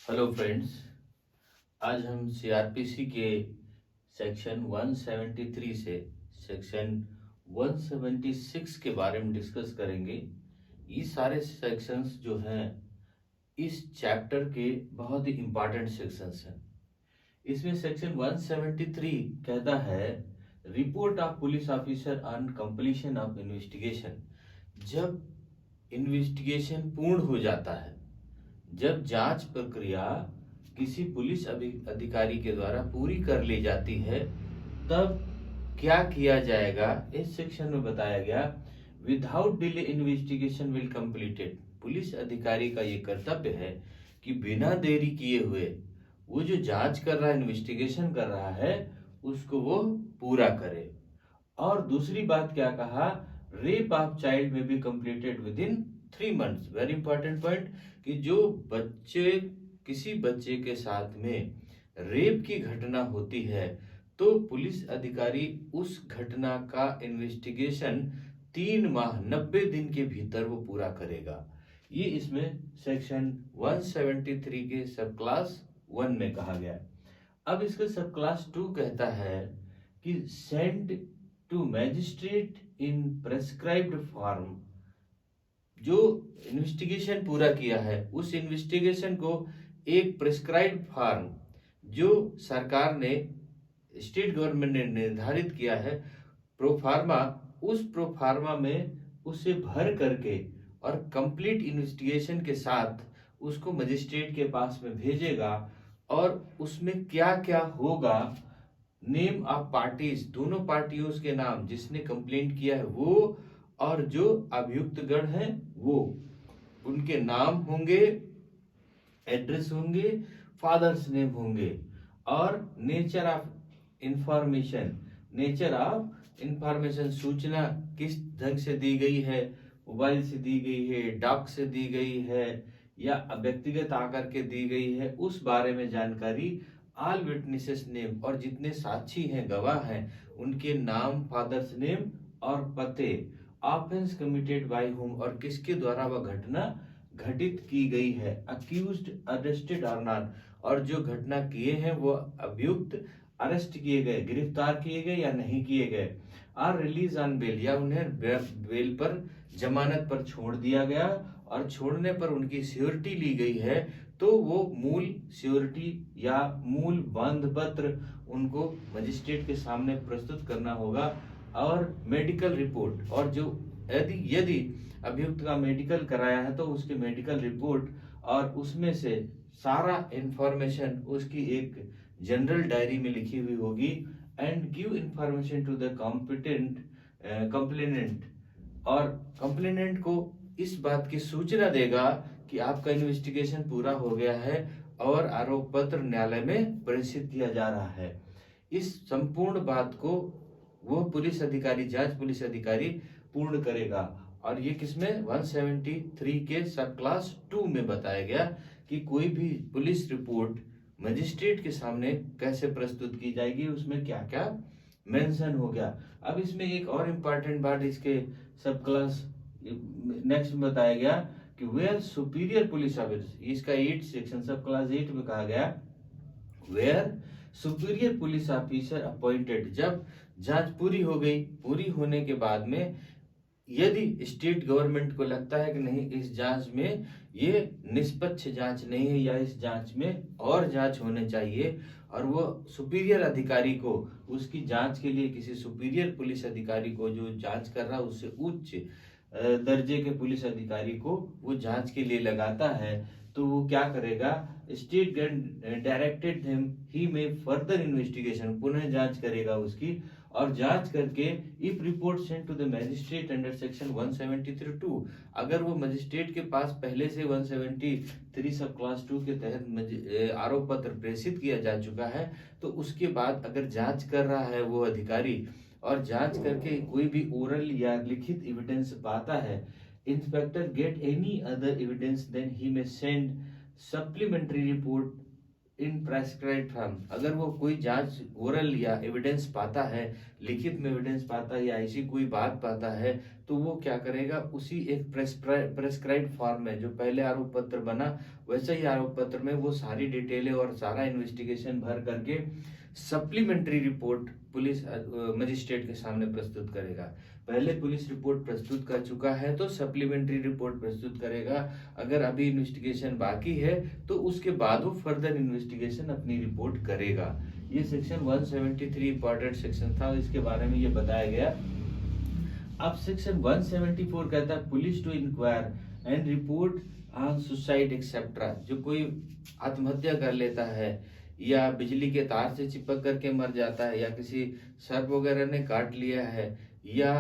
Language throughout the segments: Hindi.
Hello friends. आज हम सीआरपीसी के सेक्शन 173 से सेक्शन 176 के बारे में डिस्कस करेंगे। ये सारे सेक्शंस जो हैं इस चैप्टर के बहुत ही इम्पोर्टेंट सेक्शंस हैं। इसमें सेक्शन 173 कहता है report of police officer on completion of investigation. जब इन्वेस्टिगेशन पूर्ण हो जाता है, जब जांच प्रक्रिया किसी पुलिस अधिकारी के द्वारा पूरी कर ली जाती है, तब क्या किया जाएगा इस सेक्शन में बताया गया। Without delay investigation will completed. Police अधिकारी का ये कर्तव्य है कि बिना देरी किए हुए वो जो जांच कर रहा है, इन्वेस्टिगेशन कर रहा है, उसको वो पूरा करे। और दूसरी बात क्या कहा, रेप ऑफ चाइल्ड में be completed with in 3 months. Very important point कि जो बच्चे किसी बच्चे के साथ में रेप की घटना होती है तो पुलिस अधिकारी उस घटना का इन्वेस्टिगेशन 3 माह 90 दिन के भीतर वो पूरा करेगा। ये इसमें सेक्शन 173 के सब क्लास 1 में कहा गया। अब इसका सब क्लास 2 कहता है कि send to magistrate in prescribed form. जो इन्वेस्टिगेशन पूरा किया है उस इन्वेस्टिगेशन को एक प्रेस्क्राइब्ड फॉर्म जो सरकार ने, स्टेट गवर्नमेंट ने निर्धारित किया है, प्रोफार्मा, उस प्रोफार्मा में उसे भर करके और कंप्लीट इन्वेस्टिगेशन के साथ उसको मजिस्ट्रेट के पास में भेजेगा। और उसमें क्या क्या होगा, नेम ऑफ पार्टीज, दोनों पार्टियों के नाम, जिसने कंप्लेंट किया है वो और जो अभियुक्त गण है वो, उनके नाम होंगे, एड्रेस होंगे, फादर्स नेम होंगे, और नेचर ऑफ इंफॉर्मेशन, सूचना किस ढंग से दी गई है, मोबाइल से दी गई है, डाक से दी गई है या व्यक्तिगत आकर के दी गई है, उस बारे में जानकारी। ऑल विटनेसेस नेम, और जितने साक्षी हैं, गवाह हैं, उनके नाम, फादर्स नेम और पते। ऑफेंस कमिटेड बाय होम, और किसके द्वारा वह घटना घटित की गई है। अक्यूज्ड अरेस्टेड और नॉट, और जो घटना किए हैं वो अभियुक्त अरेस्ट किए गए, गिरफ्तार किए गए या नहीं किए गए। आर रिलीज ऑन बेल, या उन्हें बेल पर, जमानत पर छोड़ दिया गया, और छोड़ने पर उनकी सिक्योरिटी ली गई है, तो वो मूल सिक्योरिटी या मूल बंध पत्र उनको मजिस्ट्रेट के सामने प्रस्तुत करना होगा। और मेडिकल रिपोर्ट, और जो यदि यदि अभियुक्त का मेडिकल कराया है तो उसकी मेडिकल रिपोर्ट और उसमें से सारा इंफॉर्मेशन उसकी एक जनरल डायरी में लिखी हुई होगी। And give information to the competent complainant, और कंप्लेनेंट को इस बात की सूचना देगा कि आपका इन्वेस्टिगेशन पूरा हो गया है और आरोप पत्र न्यायालय में प्रेषित किया जा रहा है। इस संपूर्ण बात को वो पुलिस अधिकारी, जांच पुलिस अधिकारी पूर्ण करेगा। और ये किसमें, 173 के सब क्लास 2 में बताया गया कि कोई भी पुलिस रिपोर्ट मजिस्ट्रेट के सामने कैसे प्रस्तुत की जाएगी, उसमें क्या क्या मेंशन हो गया। अब इसमें एक और इम्पॉर्टेंट बात इसके सब क्लास नेक्स्ट में बताया गया कि वेयर सुपीरियर पुलिस ऑफिसर, इसका 8 सेक्शन सब क्लास 8 में कहा गया where superior police officer appointed. जब जांच पूरी हो गई, पूरी होने के बाद में यदि स्टेट गवर्नमेंट को लगता है कि नहीं, इस जांच में ये निष्पक्ष जांच नहीं है या इस जांच में और जांच होने चाहिए, और वो सुपीरियर अधिकारी को उसकी जांच के लिए, किसी सुपीरियर पुलिस अधिकारी को जो जांच कर रहा है उससे उच्च दर्जे के पुलिस अधिकारी को वो जांच के लिए लगाता है, तो वो क्या करेगा, स्टेट डायरेक्टेड हिम, ही में फर्दर इन्वेस्टिगेशन, पुनः जांच करेगा उसकी, और जांच करके if report sent to the magistrate under section 173(2), अगर वो मजिस्ट्रेट के पास पहले से 173 सब क्लास 2 के तहत आरोप पत्र प्रेषित किया जा चुका है, तो उसके बाद अगर जांच कर रहा है वो अधिकारी और जांच करके कोई भी ओरल या लिखित एविडेंस पाता है, inspector get any other evidence, then he may send supplementary report in prescribed form, अगर वो कोई जांच ओरल या एविडेंस पाता है, लिखित में एविडेंस पाता है या ऐसी कोई बात पाता है, तो वो क्या करेगा, उसी एक प्रेस्क्राइब्ड फॉर्म में जो पहले आरोप पत्र बना वैसे ही आरोप पत्र में वो सारी डिटेलें और सारा इन्वेस्टिगेशन भर करके सप्लीमेंट्री रिपोर्ट पुलिस मजिस्ट्रेट के सामने प्रस्तुत करेगा। पहले पुलिस रिपोर्ट प्रस्तुत कर चुका है तो सप्लीमेंट्री रिपोर्ट प्रस्तुत करेगा। अगर अभी इन्वेस्टिगेशन बाकी है तो उसके बाद वो फर्दर इन्वेस्टिगेशन अपनी रिपोर्ट करेगा। ये सेक्शन 173 इंपॉर्टेंट सेक्शन था, इसके बारे में ये बताया गया। अब सेक्शन 174 कहता है police to inquire and report on suicide etcetera. जो कोई आत्महत्या कर लेता है या बिजली के तार से चिपक करके मर जाता है या किसी सर्प वगैरह ने काट लिया है या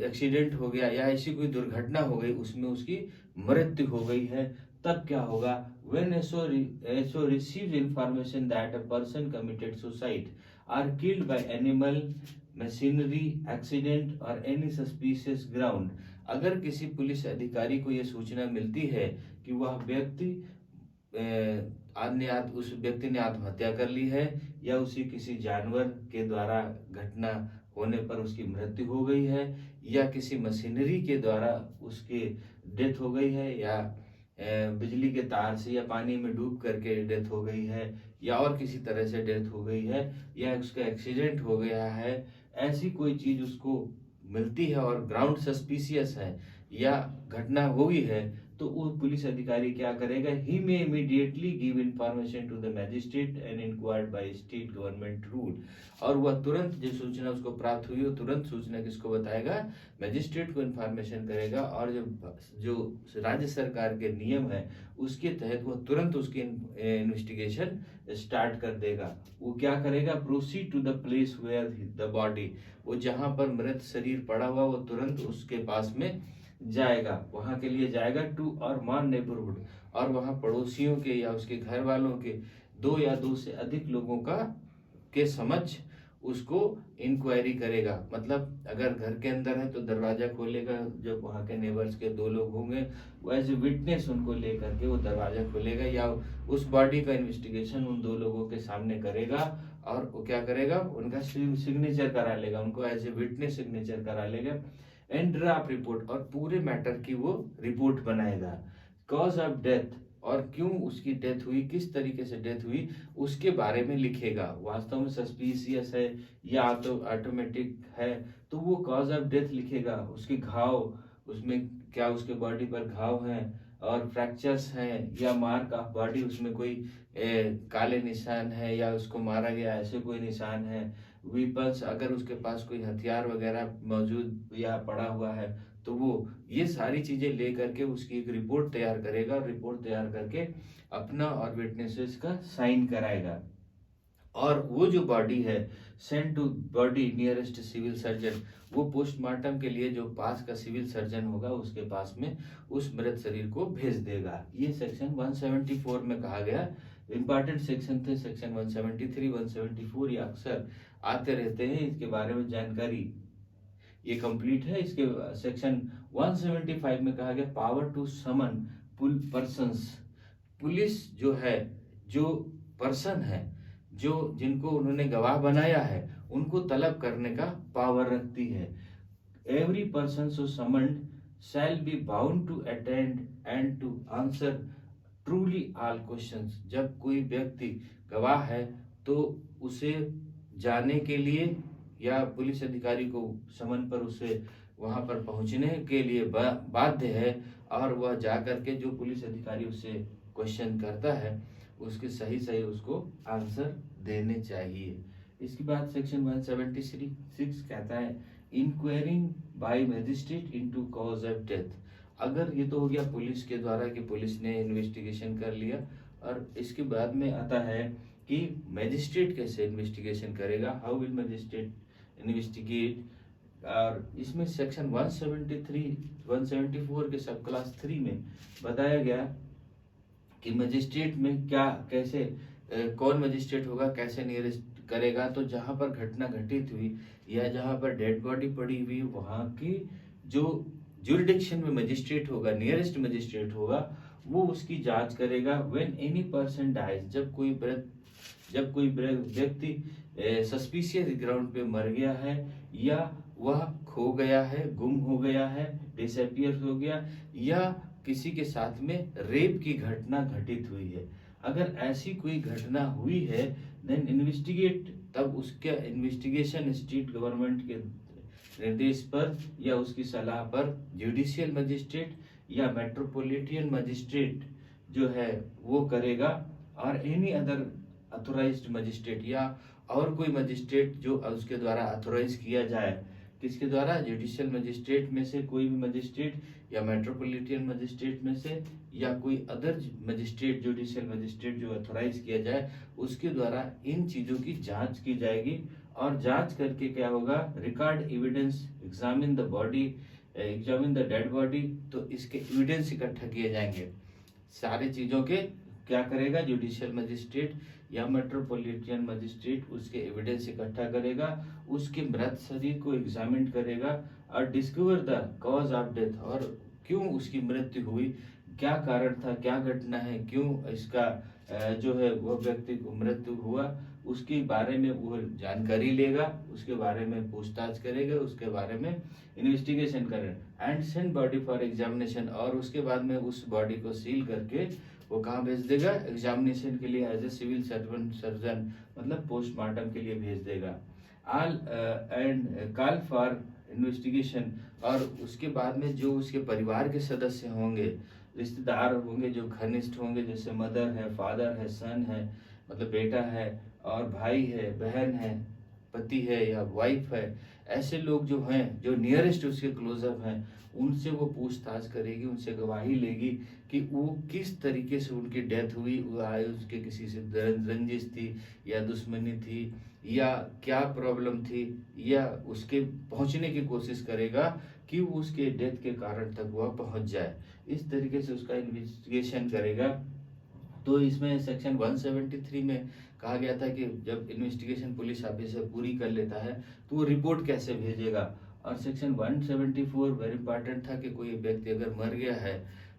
एक्सीडेंट हो गया या ऐसी कोई दुर्घटना हो गई उसमें उसकी मृत्यु हो गई है, तब क्या होगा, when SO receives information that a person committed suicide or killed by animal, machinery, accident or any suspicious ground। अगर किसी पुलिस अधिकारी को यह सूचना मिलती है कि वह व्यक्ति उस व्यक्ति ने आत्महत्या कर ली है या उसी किसी जानवर के द्वारा घटना होने पर उसकी मृत्यु हो गई है या किसी मशीनरी के द्वारा उसकी डेथ हो गई है या बिजली के तार से या पानी में डूब करके डेथ हो गई है या और किसी तरह से डेथ हो गई है या उसका एक्सीडेंट हो गया है, ऐसी कोई चीज उसको मिलती है और ग्राउंड सस्पिशियस है या घटना हुई है, तो वो पुलिस अधिकारी क्या करेगा, he may immediately give information to the magistrate and inquired by state government rule. और वह तुरंत जो सूचना उसको प्राप्त हुई वो तुरंत सूचना किसको बताएगा, मैजिस्ट्रेट को इंफॉर्मेशन करेगा और जो राज्य सरकार के नियम है उसके तहत वो तुरंत उसकी इन्वेस्टिगेशन स्टार्ट कर देगा। वो क्या करेगा, proceed to the place where the body, वो जहां पर मृत शरीर पड़ा हुआ वो तुरंत उसके पास में जाएगा, वहां के लिए जाएगा टू और मान नेबरहुड, और वहां पड़ोसियों के या उसके घर वालों के 2 या 2 से अधिक लोगों के समक्ष उसको इंक्वायरी करेगा। मतलब अगर घर के अंदर है तो दरवाजा खोलेगा, जब वहां के नेबर्स के 2 लोग होंगे वो एज ए विटनेस उनको लेकर के वो दरवाजा खोलेगा या उस बॉडी का इन्वेस्टिगेशन उन 2 लोगों के सामने करेगा और वो क्या करेगा, उनका सिग्नेचर करा लेगा, उनको एज ए विटनेस सिग्नेचर करा लेगा एंड ड्राफ्ट रिपोर्ट, और पूरे मैटर की वो रिपोर्ट बनाएगा। कॉज ऑफ डेथ, और क्यों उसकी डेथ हुई, किस तरीके से डेथ हुई उसके बारे में लिखेगा। वास्तव में सस्पिशियस है या ऑटोमेटिक है तो वो कॉज ऑफ डेथ लिखेगा, उसके घाव, उसमें क्या उसके बॉडी पर घाव हैं और फ्रैक्चर्स हैं या मार्क ऑफ बॉडी, उसमें कोई काले निशान है या उसको मारा गया ऐसे कोई निशान है, वेपन्स अगर उसके पास कोई हथियार वगैरह मौजूद या पड़ा हुआ है तो वो ये सारी चीजें ले करके उसकी एक रिपोर्ट तैयार करेगा और रिपोर्ट तैयार करके अपना और विटनेसेस का साइन कराएगा। और वो जो बॉडी है send to body nearest civil surgeon, वो पोस्टमार्टम के लिए जो पास का सिविल सर्जन होगा उसके पास में उस मृत शरीर को भेज देगा। ये सेक्शन 174 में कहा गया। इंपॉर्टेंट सेक्शन थे सेक्शन 173, 174, ये अक्सर आते रहते हैं, इसके बारे में जानकारी ये कंप्लीट है। इसके सेक्शन 175 में कहा गया power to summon persons, police जो है, जो पर्सन है, जो जिनको उन्होंने गवाह बनाया है उनको तलब करने का पावर रखती है। Every person so summoned shall be bound to attend and to answer truly all questions. जब कोई व्यक्ति गवाह है तो उसे जाने के लिए या पुलिस अधिकारी को समन पर उसे वहां पर पहुंचने के लिए बाध्य है और वह जाकर के जो पुलिस अधिकारी उससे क्वेश्चन करता है उसके सही सही उसको आंसर देने चाहिए। इसके बाद सेक्शन 176 कहता है inquiring by magistrate into cause of death. अगर ये तो हो गया पुलिस के द्वारा कि पुलिस ने इन्वेस्टिगेशन कर लिया, और इसके बाद में आता है कि मजिस्ट्रेट कैसे इन्वेस्टिगेशन करेगा, हाउ विल मजिस्ट्रेट इन्वेस्टिगेट। और इसमें सेक्शन 173 174 के सब क्लास 3 में बताया गया कि मजिस्ट्रेट में क्या कैसे कौन मजिस्ट्रेट होगा, कैसे नियरेस्ट करेगा। तो जहां पर घटना घटित हुई या जहां पर डेड बॉडी पड़ी हुई वहां की जो जुरिडिक्शन में मजिस्ट्रेट होगा, नियरेस्ट मजिस्ट्रेट होगा, वो उसकी जांच करेगा। व्हेन एनी पर्सन डाइज, जब कोई व्यक्ति सस्पिशियस ग्राउंड पे मर गया है या वह खो गया है, गुम हो गया है, डिसअपियर हो गया, या किसी के साथ में रेप की घटना घटित हुई है, अगर ऐसी कोई घटना हुई है देन इन्वेस्टिगेट, तब उसका इन्वेस्टिगेशन स्टेट गवर्नमेंट के निर्देश पर या उसकी सलाह पर जुडिशियल मजिस्ट्रेट या मेट्रोपॉलिटन मजिस्ट्रेट जो है वो करेगा, और एनी अदर अथोराइज्ड मजिस्ट्रेट या और कोई मजिस्ट्रेट जो उसके द्वारा अथोराइज किया जाए, किसके द्वारा, जुडिशियल मजिस्ट्रेट में से कोई भी मजिस्ट्रेट या मेट्रोपॉलिटन मजिस्ट्रेट में से या कोई अदर मजिस्ट्रेट, जुडिशियल मजिस्ट्रेट जो अथोराइज किया जाए उसके द्वारा इन चीजों की जांच की जाएगी। और जांच करके क्या होगा, record evidence, examine the dead body, तो इसके एविडेंस इकट्ठा किए जाएंगे। सारी चीजों के क्या करेगा, जुडिशियल मजिस्ट्रेट या मेट्रोपॉलिटन मजिस्ट्रेट उसके एविडेंस इकट्ठा करेगा, उसके मृत शरीर को एग्जामिन करेगा और discover the cause of death, और क्यों उसकी मृत्यु हुई, क्या कारण था, क्या घटना है, क्यों इसका जो है वो व्यक्ति को मृत्यु हुआ, उसके बारे में वो जानकारी लेगा, उसके बारे में पूछताछ करेगा, उसके बारे में इन्वेस्टिगेशन करेगा and send body for examination, और उसके बाद में उस बॉडी को सील करके वो कहाँ भेज देगा, एग्जामिनेशन के लिए एज ए सिविल सर्जन, मतलब पोस्टमार्टम के लिए भेज देगा। All and call for investigation, और उसके बाद में जो उसके परिवार के सदस्य होंगे, रिश्तेदार होंगे, जो घनिष्ठ होंगे, जैसे मदर है, फादर है, सन है, मतलब बेटा है, और भाई है, बहन है, पति है या वाइफ है, ऐसे लोग जो हैं, जो नियरेस्ट उसके क्लोजअप हैं, उनसे वो पूछताछ करेगी, उनसे गवाही लेगी कि वो किस तरीके से उनकी डेथ हुई, उसके किसी से रंजिश थी या दुश्मनी थी या क्या प्रॉब्लम थी, या उसके पहुंचने की कोशिश करेगा कि वो उसके डेथ के कारण तक वह पहुंच जाए, इस तरीके से उसका इन्वेस्टिगेशन करेगा। तो इसमें सेक्शन 173 में कहा गया था कि जब इन्वेस्टिगेशन पुलिस ऑफिसर पूरी कर लेता है तो वो रिपोर्ट कैसे भेजेगा, और सेक्शन 174 वेरी इंपॉर्टेंट था कि कोई व्यक्ति अगर मर गया है,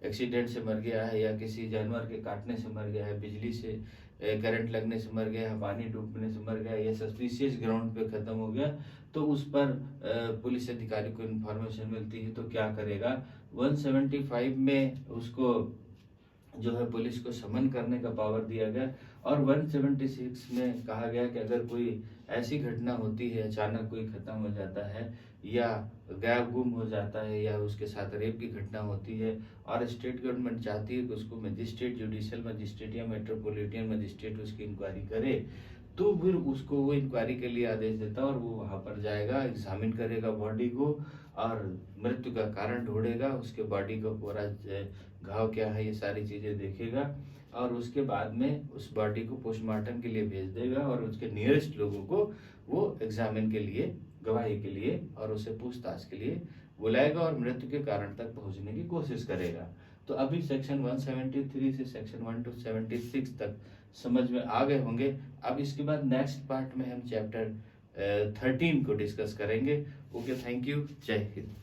एक्सीडेंट से मर गया है या किसी जानवर के काटने से मर गया है, बिजली से करंट लगने से मर गया है, पानी डूबने से मर गया है, या सस्पिशियस ग्राउंड पे खत्म हो गया, तो उस पर पुलिस अधिकारी को इन्फॉर्मेशन मिलती है तो क्या करेगा। 175 में उसको जो है पुलिस को समन करने का पावर दिया गया, और 176 में कहा गया कि अगर कोई ऐसी घटना होती है, अचानक कोई खत्म हो जाता है या गायब गुम हो जाता है या उसके साथ रेप की घटना होती है और स्टेट गवर्नमेंट चाहती है कि उसको मजिस्ट्रेट, जुडिशियल मजिस्ट्रेट या मेट्रोपॉलिटन मजिस्ट्रेट उसकी इंक्वायरी करे, तो फिर उसको वो इंक्वायरी के लिए आदेश देता है और वो वहाँ पर जाएगा, एग्जामिन करेगा बॉडी को और मृत्यु का कारण ढूंढेगा, उसके बॉडी का पूरा घाव क्या है ये सारी चीजें देखेगा, और उसके बाद में उस बॉडी को पोस्टमार्टम के लिए भेज देगा और उसके नियरेस्ट लोगों को वो एग्जामिन के लिए, गवाही के लिए और उसे पूछताछ के लिए बुलाएगा और मृत्यु के कारण तक पहुंचने की कोशिश करेगा। तो अभी सेक्शन 173 से सेक्शन 176 तक समझ में आ गए होंगे। अब इसके बाद नेक्स्ट पार्ट में हम चैप्टर 13 को डिस्कस करेंगे। ओके, थैंक यू, जय हिंद।